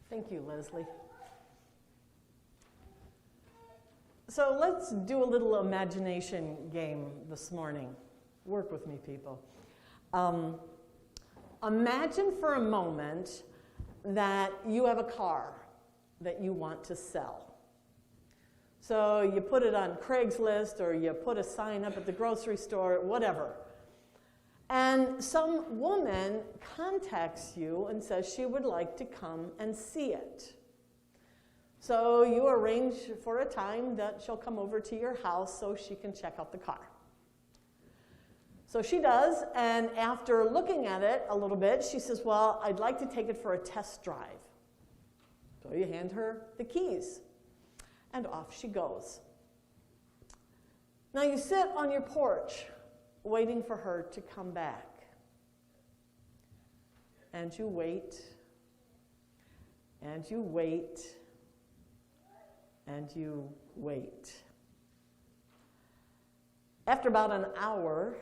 Thank you, Leslie. So let's do a little imagination game this morning. Work with me, people. Imagine for a moment that you have a car that you want to sell. So you put it on Craigslist or you put a sign up at the grocery store, whatever. And some woman contacts you and says she would like to come and see it. So you arrange for a time that she'll come over to your house so she can check out the car. So she does, and after looking at it a little bit, she says, well, I'd like to take it for a test drive. So you hand her the keys, and off she goes. Now you sit on your porch waiting for her to come back. And you wait, and you wait, and you wait. After about an hour,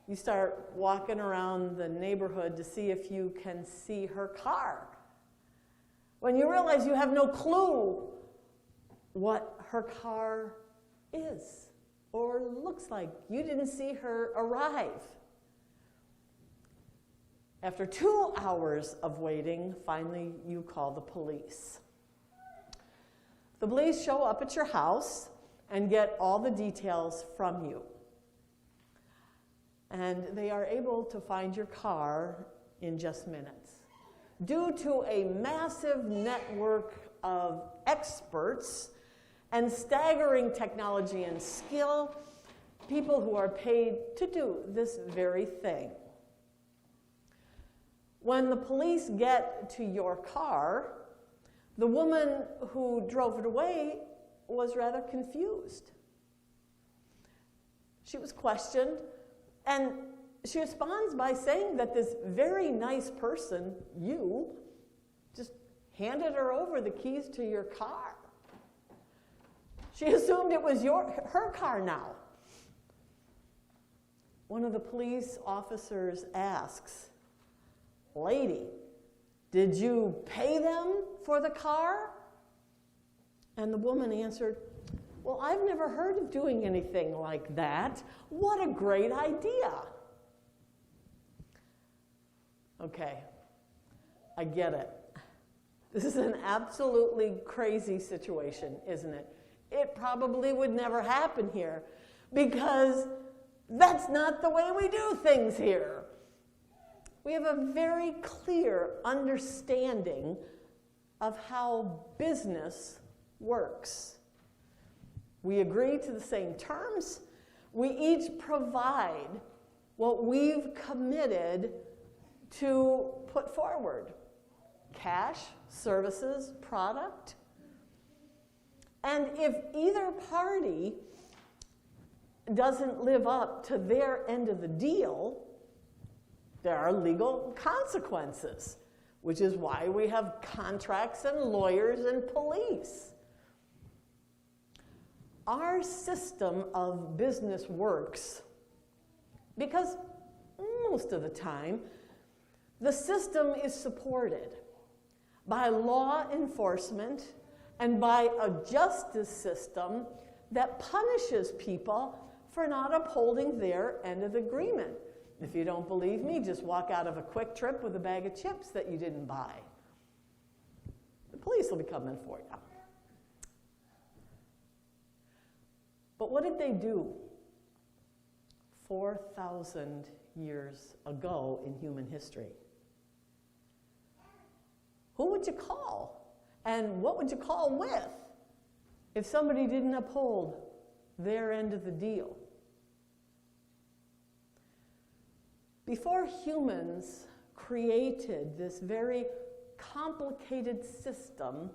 you start walking around the neighborhood to see if you can see her car. When you realize you have no clue what her car is or looks like. You didn't see her arrive. After 2 hours of waiting, finally you call the police. The police show up at your house and get all the details from you. And they are able to find your car in just minutes. Due to a massive network of experts and staggering technology and skill, people who are paid to do this very thing. When the police get to your car, the woman who drove it away was rather confused. She was questioned, and she responds by saying that this very nice person, you, just handed her over the keys to your car. She assumed it was her car now. One of the police officers asks, lady, did you pay them for the car? And the woman answered, well, I've never heard of doing anything like that. What a great idea. Okay, I get it. This is an absolutely crazy situation, isn't it? It probably would never happen here because that's not the way we do things here. We have a very clear understanding of how business works. We agree to the same terms. We each provide what we've committed to put forward: cash, services, product. And if either party doesn't live up to their end of the deal, there are legal consequences, which is why we have contracts and lawyers and police. Our system of business works because most of the time, the system is supported by law enforcement and by a justice system that punishes people for not upholding their end of the agreement. If you don't believe me, just walk out of a Quick Trip with a bag of chips that you didn't buy. The police will be coming for you. But what did they do 4,000 years ago in human history? Who would you call? And what would you call with if somebody didn't uphold their end of the deal? Before humans created this very complicated system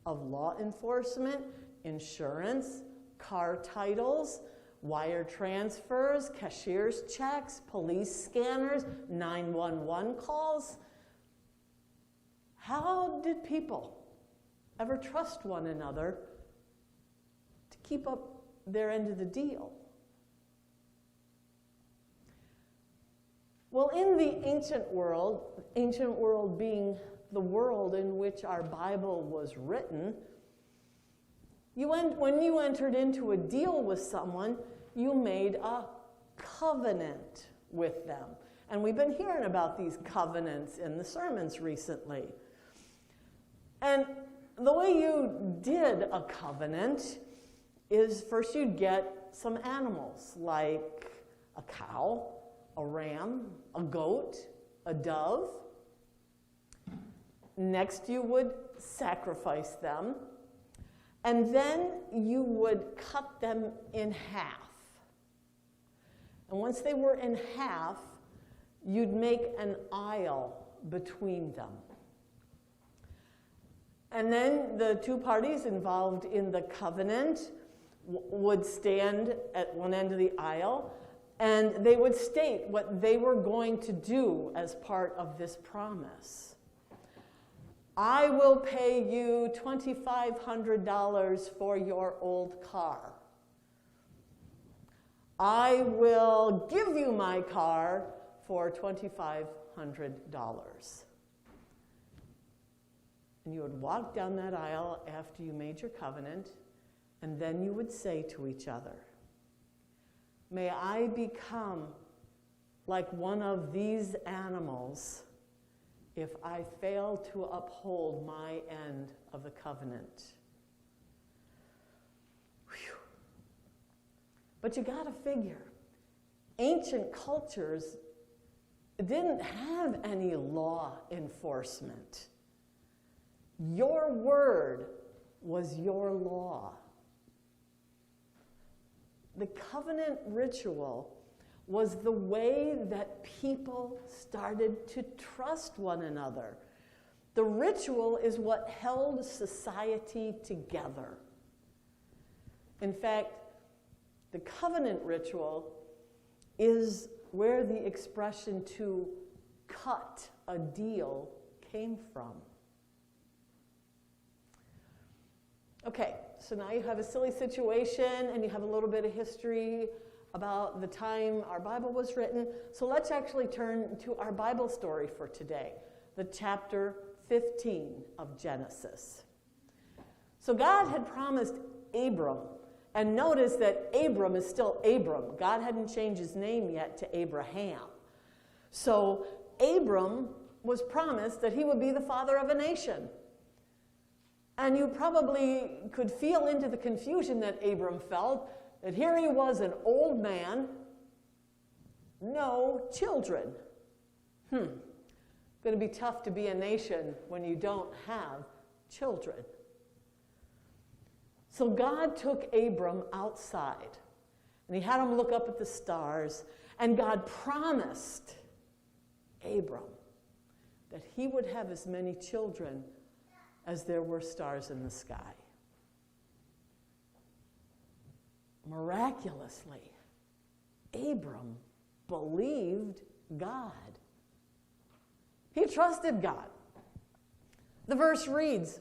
of law enforcement, insurance, car titles, wire transfers, cashier's checks, police scanners, 911 calls, how did people ever trust one another to keep up their end of the deal? Well, in the ancient world being the world in which our Bible was written, when you entered into a deal with someone, you made a covenant with them. And we've been hearing about these covenants in the sermons recently. And the way you did a covenant is first you'd get some animals, like a cow, a ram, a goat, a dove. Next, you would sacrifice them, and then you would cut them in half. And once they were in half, you'd make an aisle between them. And then the two parties involved in the covenant would stand at one end of the aisle, and they would state what they were going to do as part of this promise. I will pay you $2,500 for your old car. I will give you my car for $2,500. And you would walk down that aisle after you made your covenant, and then you would say to each other, may I become like one of these animals if I fail to uphold my end of the covenant. Whew. But you gotta figure, ancient cultures didn't have any law enforcement. Your word was your law. The covenant ritual was the way that people started to trust one another. The ritual is what held society together. In fact, the covenant ritual is where the expression to cut a deal came from. Okay, so now you have a silly situation and you have a little bit of history about the time our Bible was written. So let's actually turn to our Bible story for today, the chapter 15 of Genesis. So God had promised Abram, and notice that Abram is still Abram. God hadn't changed his name yet to Abraham. So Abram was promised that he would be the father of a nation. And you probably could feel into the confusion that Abram felt, that here he was, an old man, no children. Going to be tough to be a nation when you don't have children. So God took Abram outside, and he had him look up at the stars, and God promised Abram that he would have as many children as there were stars in the sky. Miraculously, Abram believed God. He trusted God. The verse reads,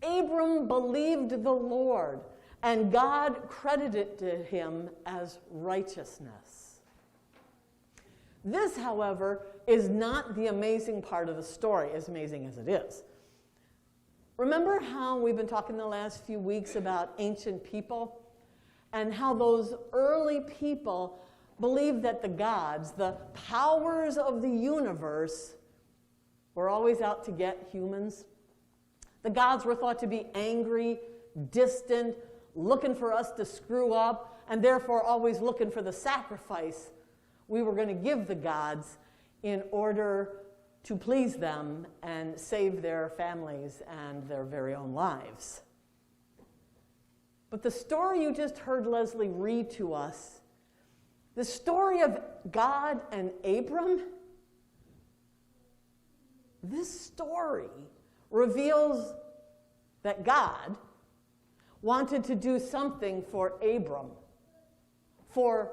Abram believed the Lord, and God credited to him as righteousness. This, however, is not the amazing part of the story, as amazing as it is. Remember how we've been talking the last few weeks about ancient people and how those early people believed that the gods, the powers of the universe, were always out to get humans? The gods were thought to be angry, distant, looking for us to screw up, and therefore always looking for the sacrifice we were going to give the gods in order to please them and save their families and their very own lives. But the story you just heard Leslie read to us, the story of God and Abram, this story reveals that God wanted to do something for Abram, for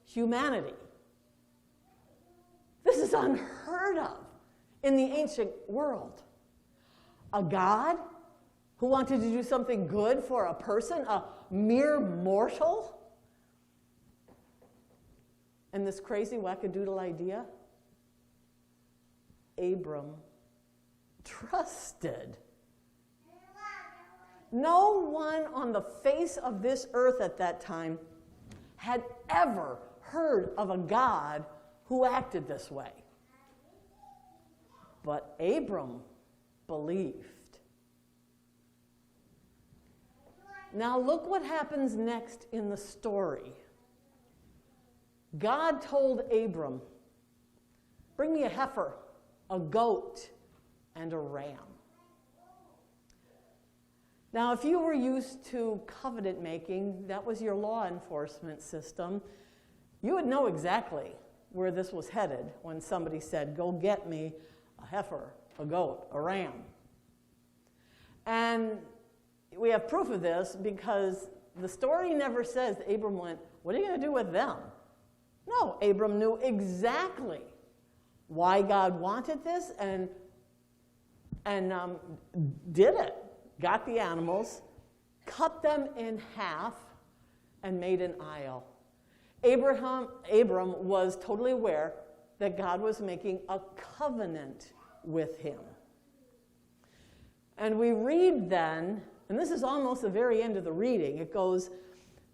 humanity. This is unheard of in the ancient world. A God who wanted to do something good for a person, a mere mortal. And this crazy wackadoodle idea, Abram trusted. No one on the face of this earth at that time had ever heard of a God who acted this way. But Abram believed. Now look what happens next in the story. God told Abram, bring me a heifer, a goat, and a ram. Now, if you were used to covenant making, that was your law enforcement system, you would know exactly where this was headed when somebody said, go get me a heifer, a goat, a ram. And we have proof of this because the story never says that Abram went, what are you going to do with them? No, Abram knew exactly why God wanted this and did it. Got the animals, cut them in half, and made an aisle. Abram was totally aware that God was making a covenant with him. And we read then, and this is almost the very end of the reading, it goes,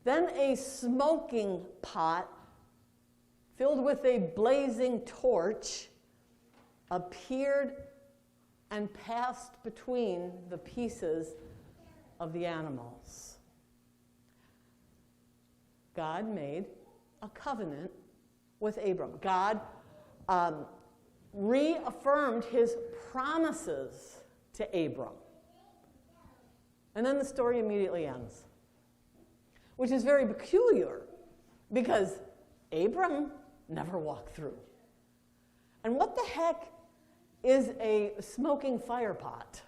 then a smoking pot filled with a blazing torch appeared and passed between the pieces of the animals. God made a covenant with Abram. God reaffirmed his promises to Abram. And then the story immediately ends, which is very peculiar because Abram never walked through. And what the heck is a smoking fire pot?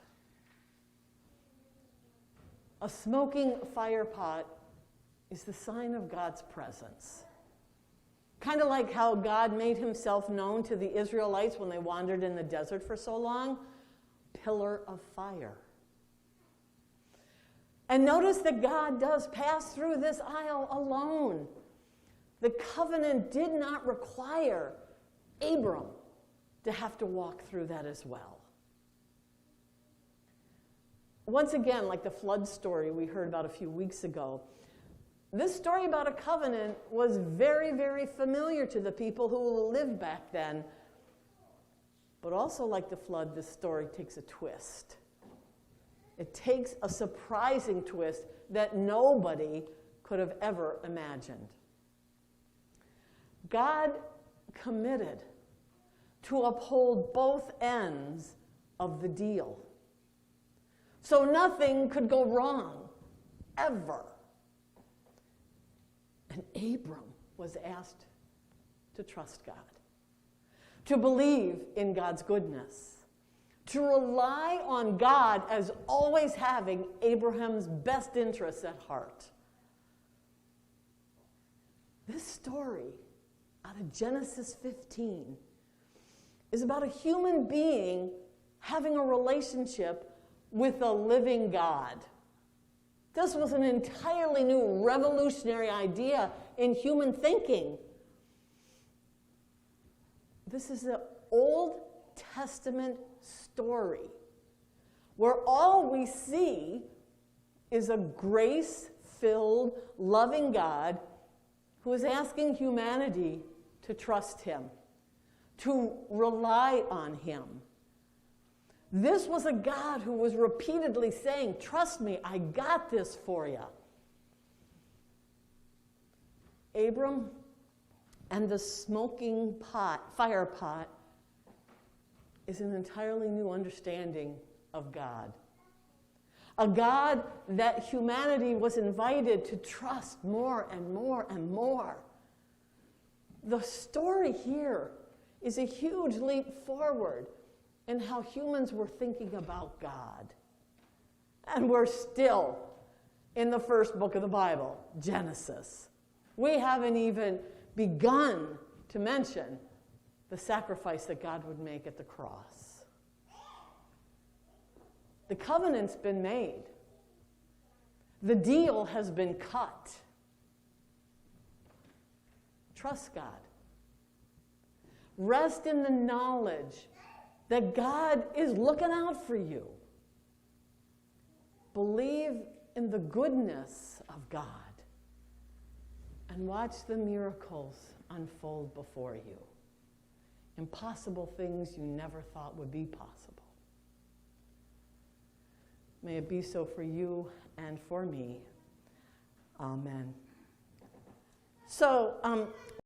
A smoking fire pot is the sign of God's presence. Kind of like how God made himself known to the Israelites when they wandered in the desert for so long. Pillar of fire. And notice that God does pass through this aisle alone. The covenant did not require Abram to have to walk through that as well. Once again, like the flood story we heard about a few weeks ago, this story about a covenant was very, very familiar to the people who lived back then. But also like the flood, this story takes a twist. It takes a surprising twist that nobody could have ever imagined. God committed to uphold both ends of the deal. So nothing could go wrong, ever. And Abram was asked to trust God, to believe in God's goodness, to rely on God as always having Abraham's best interests at heart. This story out of Genesis 15 is about a human being having a relationship with a living God. This was an entirely new revolutionary idea in human thinking. This is an Old Testament story where all we see is a grace-filled, loving God who is asking humanity to trust him, to rely on him. This was a God who was repeatedly saying, trust me, I got this for you. Abram and the smoking fire pot, is an entirely new understanding of God. A God that humanity was invited to trust more and more and more. The story here is a huge leap forward in how humans were thinking about God. And we're still in the first book of the Bible, Genesis. We haven't even begun to mention the sacrifice that God would make at the cross. The covenant's been made. The deal has been cut. Trust God. Rest in the knowledge that God is looking out for you. Believe in the goodness of God and watch the miracles unfold before you. Impossible things you never thought would be possible. May it be so for you and for me. Amen. So,